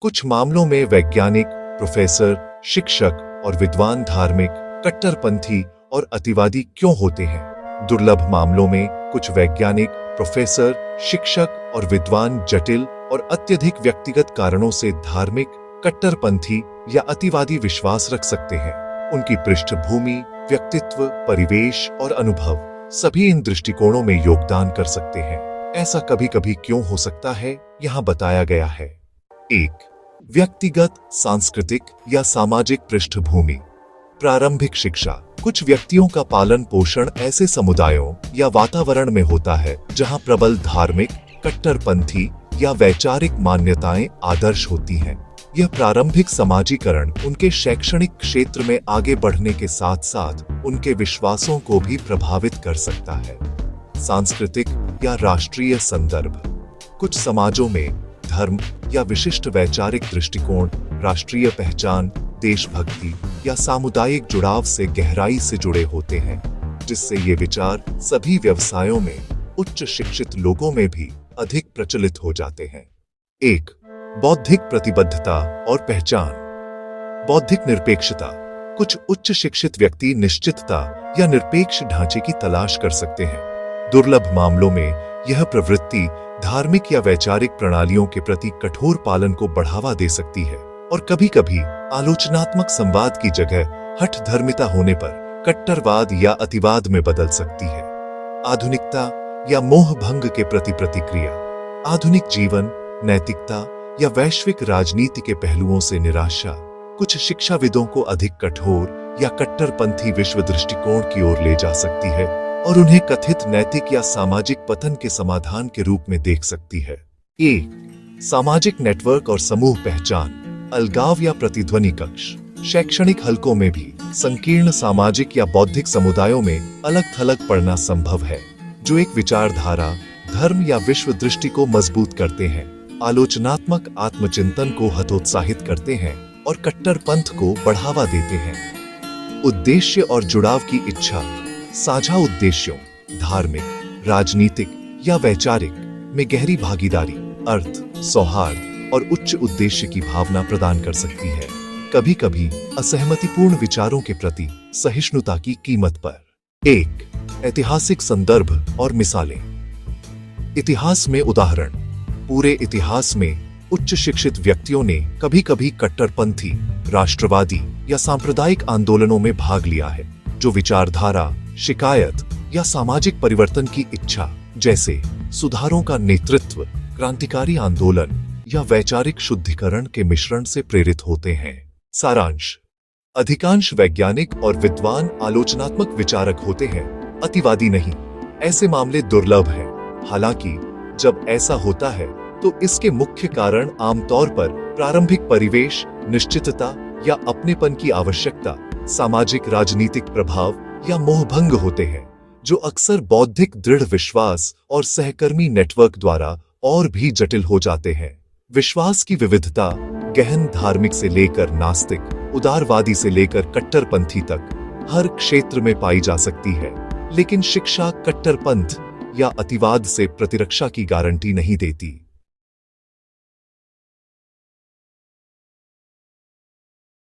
कुछ मामलों में वैज्ञानिक, प्रोफेसर, शिक्षक और विद्वान धार्मिक, कट्टरपंथी और अतिवादी क्यों होते हैं? दुर्लभ मामलों में कुछ वैज्ञानिक, प्रोफेसर, शिक्षक और विद्वान जटिल और अत्यधिक व्यक्तिगत कारणों से धार्मिक, कट्टरपंथी या अतिवादी विश्वास रख सकते हैं। उनकी पृष्ठभूमि, व्यक्तित्व, परिवेश और अनुभव सभी इन दृष्टिकोणों में योगदान कर सकते हैं। ऐसा कभी कभी क्यों हो सकता है, यहाँ बताया गया है। 1. व्यक्तिगत, सांस्कृतिक या सामाजिक पृष्ठभूमि। प्रारंभिक शिक्षा। कुछ व्यक्तियों का पालन पोषण ऐसे समुदायों या वातावरण में होता है जहां प्रबल धार्मिक, कट्टरपंथी या वैचारिक मान्यताएं आदर्श होती हैं। यह प्रारंभिक समाजीकरण उनके शैक्षणिक क्षेत्र में आगे बढ़ने के साथ साथ उनके विश्वासों को भी प्रभावित कर सकता है। सांस्कृतिक या राष्ट्रीय संदर्भ। कुछ समाजों में धर्म या विशिष्ट वैचारिक दृष्टिकोण राष्ट्रीय पहचान, देशभक्ति या सामुदायिक जुड़ाव से गहराई से जुड़े होते हैं, जिससे ये विचार सभी व्यवसायों में उच्च शिक्षित लोगों में भी अधिक प्रचलित हो जाते हैं। 1. बौद्धिक प्रतिबद्धता और पहचान। बौद्धिक निरपेक्षता। कुछ उच्च शिक्षित व्यक्ति निश्चितता या निरपेक्ष ढांचे की तलाश कर सकते हैं। दुर्लभ मामलों में यह प्रवृत्ति धार्मिक या वैचारिक प्रणालियों के प्रति कठोर पालन को बढ़ावा दे सकती है और कभी-कभी आलोचनात्मक संवाद की जगह हठ धर्मिता होने पर कट्टरवाद या अतिवाद में बदल सकती है। आधुनिकता या मोह भंग के प्रति प्रतिक्रिया। आधुनिक जीवन, नैतिकता या वैश्विक राजनीति के पहलुओं से निराशा कुछ शिक्षाविदों को अधिक कठोर या कट्टरपंथी विश्व दृष्टिकोण की ओर ले जा सकती है और उन्हें कथित नैतिक या सामाजिक पतन के समाधान के रूप में देख सकती है। सामाजिक नेटवर्क और समूह पहचान। अलगाव या प्रतिध्वनि कक्ष। शैक्षणिक हलकों में भी संकीर्ण सामाजिक या बौद्धिक समुदायों में अलग थलग पढ़ना संभव है, जो एक विचारधारा, धर्म या विश्व दृष्टि को मजबूत करते हैं, आलोचनात्मक आत्मचिंतन को हतोत्साहित करते हैं और कट्टरपंथ को बढ़ावा देते हैं। उद्देश्य और जुड़ाव की इच्छा। साझा उद्देश्यों, धार्मिक, राजनीतिक या वैचारिक में गहरी भागीदारी, अर्थ, सौहार्द और उच्च उद्देश्य की भावना प्रदान कर सकती है। कभी कभी असहमतिपूर्ण विचारों के प्रति सहिष्णुता की कीमत पर। 1. ऐतिहासिक संदर्भ और मिसालें। इतिहास में उदाहरण। पूरे इतिहास में उच्च शिक्षित व्यक्तियों ने कभी कभी कट्टरपंथी, राष्ट्रवादी या सांप्रदायिक आंदोलनों में भाग लिया है, जो विचारधारा, शिकायत या सामाजिक परिवर्तन की इच्छा जैसे सुधारों का नेतृत्व, क्रांतिकारी आंदोलन या वैचारिक शुद्धिकरण के मिश्रण से प्रेरित होते हैं। सारांश। अधिकांश वैज्ञानिक और विद्वान आलोचनात्मक विचारक होते हैं, अतिवादी नहीं। ऐसे मामले दुर्लभ हैं। हालांकि जब ऐसा होता है तो इसके मुख्य कारण आमतौर पर प्रारंभिक परिवेश, निश्चितता या अपनेपन की आवश्यकता, सामाजिक राजनीतिक प्रभाव या मोहभंग होते हैं, जो अक्सर बौद्धिक दृढ़ विश्वास और सहकर्मी नेटवर्क द्वारा और भी जटिल हो जाते हैं। विश्वास की विविधता गहन धार्मिक से लेकर नास्तिक, उदारवादी से लेकर कट्टरपंथी तक हर क्षेत्र में पाई जा सकती है, लेकिन शिक्षा कट्टरपंथ या अतिवाद से प्रतिरक्षा की गारंटी नहीं देती।